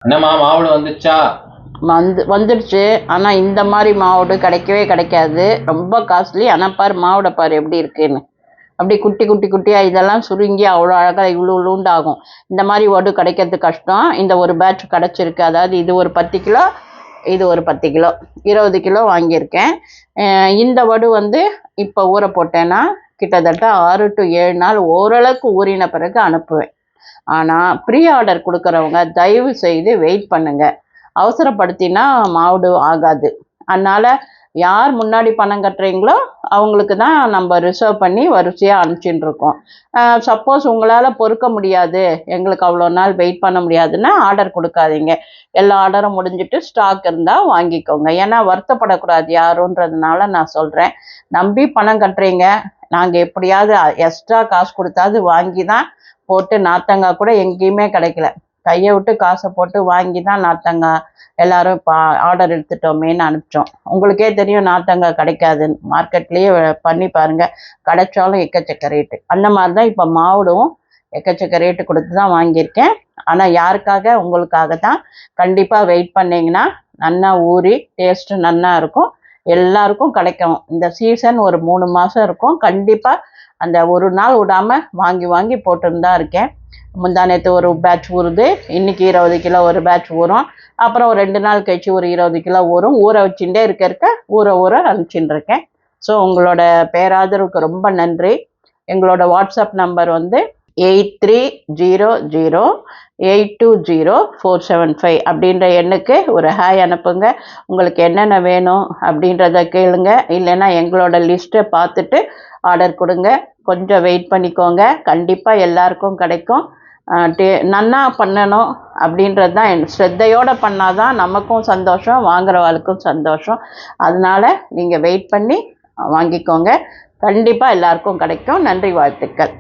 என்னம்மா மாவுடு வந்துச்சா? வந்துடுச்சு. ஆனால் இந்த மாதிரி மாவுடு கிடைக்கவே கிடைக்காது, ரொம்ப காஸ்ட்லி. ஆனால் பாரு மாவுடை பாரு எப்படி இருக்குன்னு, அப்படி குட்டி குட்டி குட்டியாக இதெல்லாம் சுருங்கி அவ்வளோ அழகாக இவ்வளோ உளுண்டாகும். இந்த மாதிரி வடு கிடைக்கிறது கஷ்டம். இந்த ஒரு பேட்ச் கிடச்சிருக்கு. அதாவது இது ஒரு 10 கிலோ, இது ஒரு 10 கிலோ, 20 கிலோ வாங்கியிருக்கேன். இந்த வடு வந்து இப்போ ஊற போட்டேன்னா கிட்டத்தட்ட 6 to 7 நாள் ஓரளவுக்கு ஊறின பிறகு அனுப்புவேன். ஆனால் ப்ரீ ஆர்டர் கொடுக்குறவங்க தயவு செய்து வெயிட் பண்ணுங்கள். அவசரப்படுத்தினா மாவுடு ஆகாது. அதனால் யார் முன்னாடி பணம் கட்டுறீங்களோ அவங்களுக்கு தான் நம்ம ரிசர்வ் பண்ணி வரிசையாக அனுப்பிச்சின்னு இருக்கோம். சப்போஸ் உங்களால் பொறுக்க முடியாது, எங்களுக்கு அவ்வளோ நாள் வெயிட் பண்ண முடியாதுன்னா ஆர்டர் கொடுக்காதீங்க. எல்லா ஆர்டரும் முடிஞ்சிட்டு ஸ்டாக் இருந்தால் வாங்கிக்கோங்க. ஏன்னா வருத்தப்படக்கூடாது யாருன்றதுனால நான் சொல்கிறேன். நம்பி பணம் கட்டுறீங்க, நாங்கள் எப்படியாவது எக்ஸ்ட்ரா காசு கொடுத்தாது வாங்கி தான் போட்டு. நார்த்தங்காய் கூட எங்கேயுமே கிடைக்கல, கையை விட்டு காசை போட்டு வாங்கி தான் நார்த்தங்காய் எல்லாரும் இப்போ ஆர்டர் எடுத்துட்டோமேன்னு அனுப்பிச்சோம். உங்களுக்கே தெரியும் நார்த்தங்காய் கிடைக்காதுன்னு. மார்க்கெட்லேயே பண்ணி பாருங்கள், கிடைச்சாலும் எக்கச்சக்க ரேட்டு. அந்த மாதிரி தான் இப்போ மாவுடும் எக்கச்சக்க ரேட்டு கொடுத்து தான் வாங்கியிருக்கேன். ஆனால் யாருக்காக? உங்களுக்காக தான். கண்டிப்பாக வெயிட் பண்ணிங்கன்னா நல்லா ஊறி டேஸ்ட்டு நல்லா இருக்கும், எல்லாருக்கும் கிடைக்கும். இந்த சீசன் ஒரு 3 மாதம் இருக்கும். கண்டிப்பாக அந்த ஒரு நாள் விடாமல் வாங்கி வாங்கி போட்டுன்னு தான் இருக்கேன். முந்தானத்து ஒரு பேட்ச் ஊறுது, இன்றைக்கி 20 கிலோ ஒரு பேட்ச் ஊறும். அப்புறம் ஒரு 2 நாள் கழிச்சு ஒரு 20 கிலோ ஊறும். ஊற வச்சுட்டே இருக்க ஊற அனுப்பிச்சின்னு இருக்கேன். ஸோ உங்களோட பேராதரவுக்கு ரொம்ப நன்றி. எங்களோட வாட்ஸ்அப் நம்பர் வந்து 8300820475 அப்படின்ற எண்ணுக்கு ஒரு ஹாய் அனுப்புங்க. உங்களுக்கு என்னென்ன வேணும் அப்படின்றத கேளுங்க. இல்லைன்னா எங்களோட லிஸ்ட்டை பார்த்துட்டு ஆர்டர் கொடுங்க. கொஞ்சம் வெயிட் பண்ணிக்கோங்க, கண்டிப்பாக எல்லாருக்கும் கிடைக்கும். நன்னா பண்ணணும் அப்படின்றது தான். ஸ்ரத்தையோடு பண்ணால் தான் நமக்கும் சந்தோஷம், வாங்குறவாளுக்கும் சந்தோஷம். அதனால் நீங்கள் வெயிட் பண்ணி வாங்கிக்கோங்க. கண்டிப்பாக எல்லாருக்கும் கிடைக்கும். நன்றி, வாழ்த்துக்கள்.